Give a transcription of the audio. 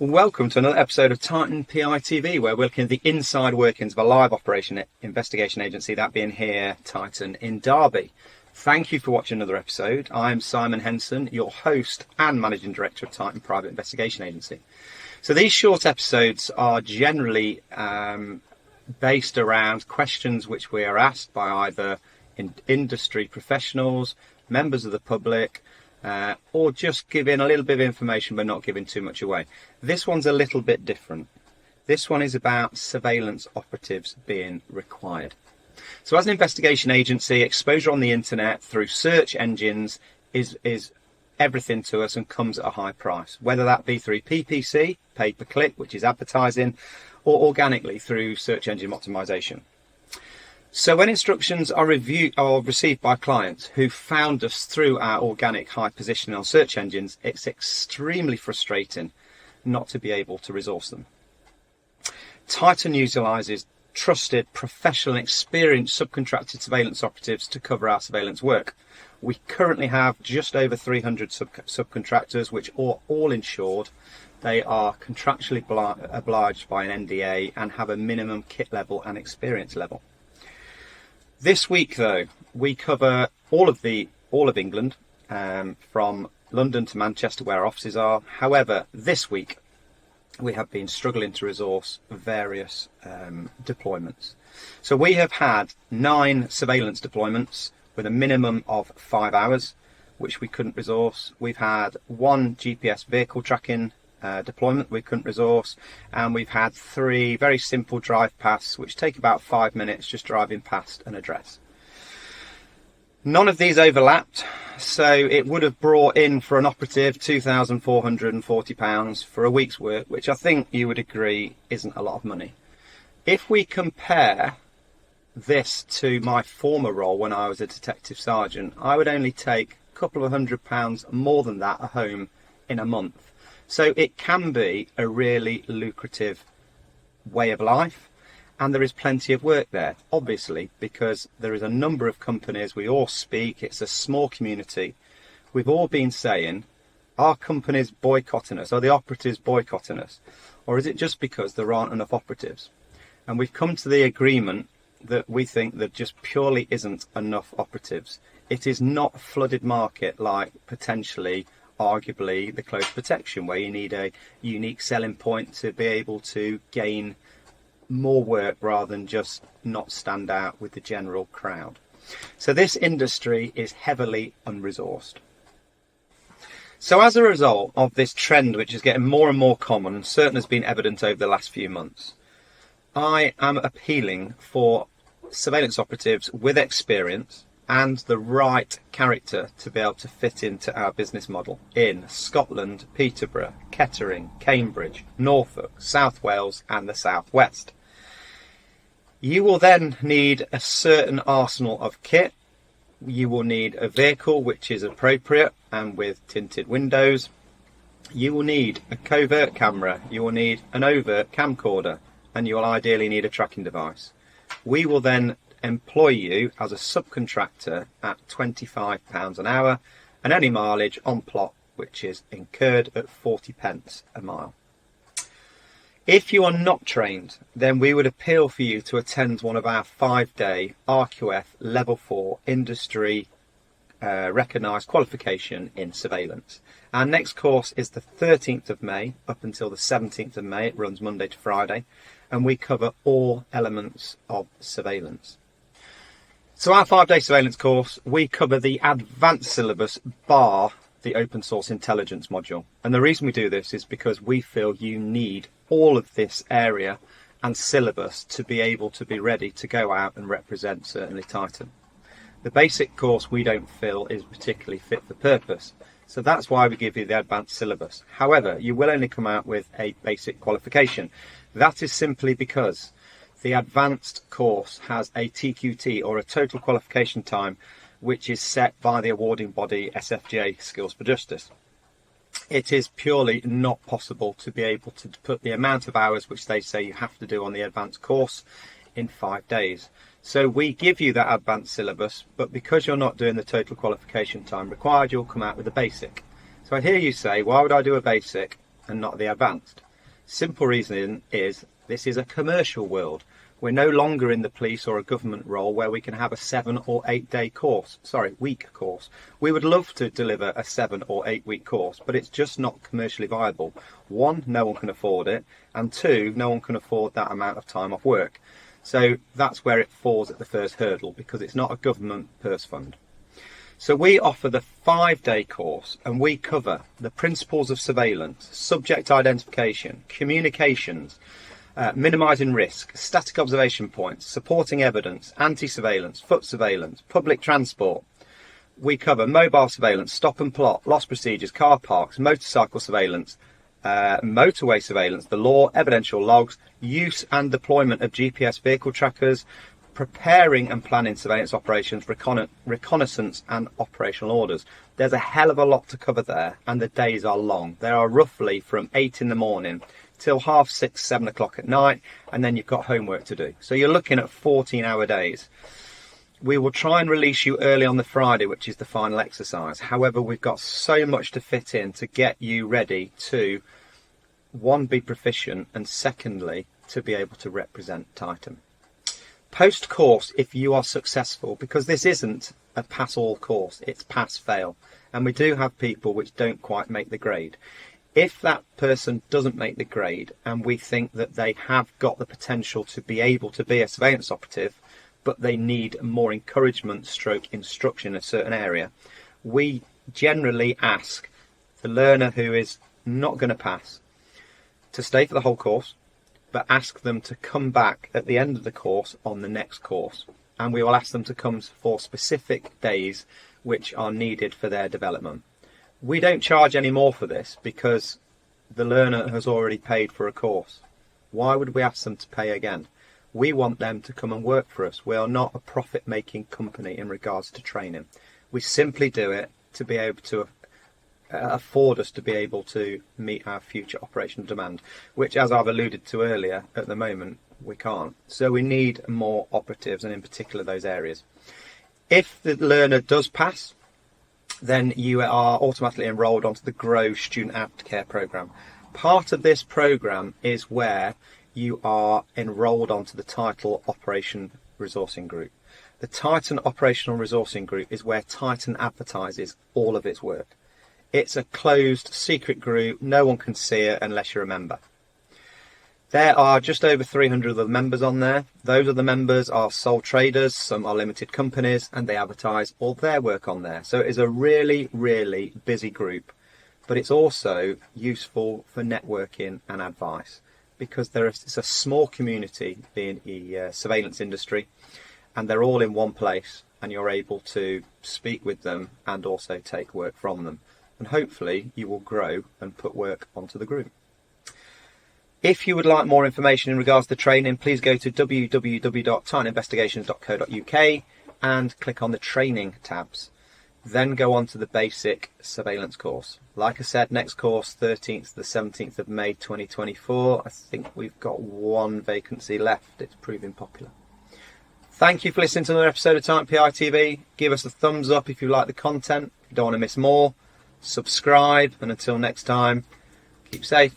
Welcome to another episode of Titan PI TV, where we're looking at the inside workings of a live operation investigation agency, that being here, Titan in Derby. Thank you for watching another episode. I'm Simon Henson, your host and Managing Director of Titan Private Investigation Agency. So these short episodes are generally based around questions which we are asked by either industry professionals, members of the public, or just giving a little bit of information but not giving too much away. This one's a little bit different. This one is about surveillance operatives being required. So as an investigation agency, exposure on the internet through search engines is everything to us and comes at a high price, whether that be through PPC, pay per click, which is advertising, or organically through search engine optimization. So when instructions are received by clients who found us through our organic high positioning on search engines, it's extremely frustrating not to be able to resource them. Titan utilises trusted, professional and experienced subcontracted surveillance operatives to cover our surveillance work. We currently have just over 300 subcontractors, which are all insured. They are contractually obliged by an NDA and have a minimum kit level and experience level. This week, though, we cover all of England, from London to Manchester, where our offices are. However, this week we have been struggling to resource various deployments. So we have had 9 surveillance deployments with a minimum of 5 hours, which we couldn't resource. We've had 1 GPS vehicle tracking deployment we couldn't resource, and we've had 3 very simple drive paths which take about 5 minutes just driving past an address. None of these overlapped, so it would have brought in for an operative £2,440 for a week's work, which I think you would agree isn't a lot of money. If we compare this to my former role when I was a detective sergeant, I would only take a couple of £100 more than that at home in a month. So it can be a really lucrative way of life, and there is plenty of work there, obviously, because there is a number of companies, we all speak, it's a small community. We've all been saying, are companies boycotting us? Are the operatives boycotting us? Or is it just because there aren't enough operatives? And we've come to the agreement that we think there just purely isn't enough operatives. It is not a flooded market like potentially arguably the close protection, where you need a unique selling point to be able to gain more work rather than just not stand out with the general crowd. So this industry is heavily unresourced. So as a result of this trend, which is getting more and more common and certainly has been evident over the last few months, I am appealing for surveillance operatives with experience and the right character to be able to fit into our business model in Scotland, Peterborough, Kettering, Cambridge, Norfolk, South Wales and the South West. You will then need a certain arsenal of kit. You will need a vehicle which is appropriate and with tinted windows. You will need a covert camera. You will need an overt camcorder, and you will ideally need a tracking device. We will then employ you as a subcontractor at £25 an hour, and any mileage on plot which is incurred at 40p a mile. If you are not trained, then we would appeal for you to attend one of our 5-day RQF Level 4 industry recognised qualification in surveillance. Our next course is the 13th of May up until the 17th of May. It runs Monday to Friday, and we cover all elements of surveillance. So our 5-day surveillance course, we cover the advanced syllabus bar the open source intelligence module. And the reason we do this is because we feel you need all of this area and syllabus to be able to be ready to go out and represent certainly Titan. The basic course we don't feel is particularly fit for purpose. So that's why we give you the advanced syllabus. However, you will only come out with a basic qualification. That is simply because the advanced course has a TQT, or a total qualification time, which is set by the awarding body SFJ, Skills for Justice. It is purely not possible to be able to put the amount of hours which they say you have to do on the advanced course in 5 days. So we give you that advanced syllabus, but because you're not doing the total qualification time required, you'll come out with a basic. So I hear you say, why would I do a basic and not the advanced? Simple reason is this is a commercial world. We're no longer in the police or a government role where we can have a 7 or 8 day course, week course. We would love to deliver a 7 or 8 week course, but it's just not commercially viable. One, no one can afford it, and two, no one can afford that amount of time off work. So that's where it falls at the first hurdle, because it's not a government purse fund. So we offer the 5-day course, and we cover the principles of surveillance, subject identification, communications, minimising risk, static observation points, supporting evidence, anti-surveillance, foot surveillance, public transport. We cover mobile surveillance, stop and plot, loss procedures, car parks, motorcycle surveillance, motorway surveillance, the law, evidential logs, use and deployment of GPS vehicle trackers, preparing and planning surveillance operations, reconnaissance and operational orders. There's a hell of a lot to cover there, and the days are long. They are roughly from 8 in the morning till 6:30, 7 o'clock at night, and then you've got homework to do. So you're looking at 14-hour days. We will try and release you early on the Friday, which is the final exercise. However, we've got so much to fit in to get you ready to, one, be proficient, and secondly, to be able to represent Titan. Post-course, if you are successful, because this isn't a pass-all course, it's pass-fail, and we do have people which don't quite make the grade. If that person doesn't make the grade and we think that they have got the potential to be able to be a surveillance operative, but they need more encouragement / instruction in a certain area, we generally ask the learner who is not going to pass to stay for the whole course, but ask them to come back at the end of the course on the next course. And we will ask them to come for specific days which are needed for their development. We don't charge any more for this because the learner has already paid for a course. Why would we ask them to pay again? We want them to come and work for us. We are not a profit-making company in regards to training. We simply do it to be able to afford us to be able to meet our future operational demand, which, as I've alluded to earlier, at the moment we can't. So we need more operatives, and in particular those areas. If the learner does pass, then you are automatically enrolled onto the GROW Student Aftercare Programme. Part of this programme is where you are enrolled onto the Titan Operation Resourcing Group. The Titan Operational Resourcing Group is where Titan advertises all of its work. It's a closed, secret group. No one can see it unless you're a member. There are just over 300 of the members on there. Those of the members are sole traders, some are limited companies, and they advertise all their work on there. So it is a really, really busy group. But it's also useful for networking and advice, because it's a small community being the surveillance industry, and they're all in one place, and you're able to speak with them and also take work from them. And hopefully you will grow and put work onto the group. If you would like more information in regards to training, please go to www.titanInvestigations.co.uk and click on the training tabs. Then go on to the basic surveillance course. Like I said, next course 13th to the 17th of May 2024. I think we've got one vacancy left. It's proving popular. Thank you for listening to another episode of Titan PI TV. Give us a thumbs up if you like the content. If you don't want to miss more, subscribe, and until next time, keep safe.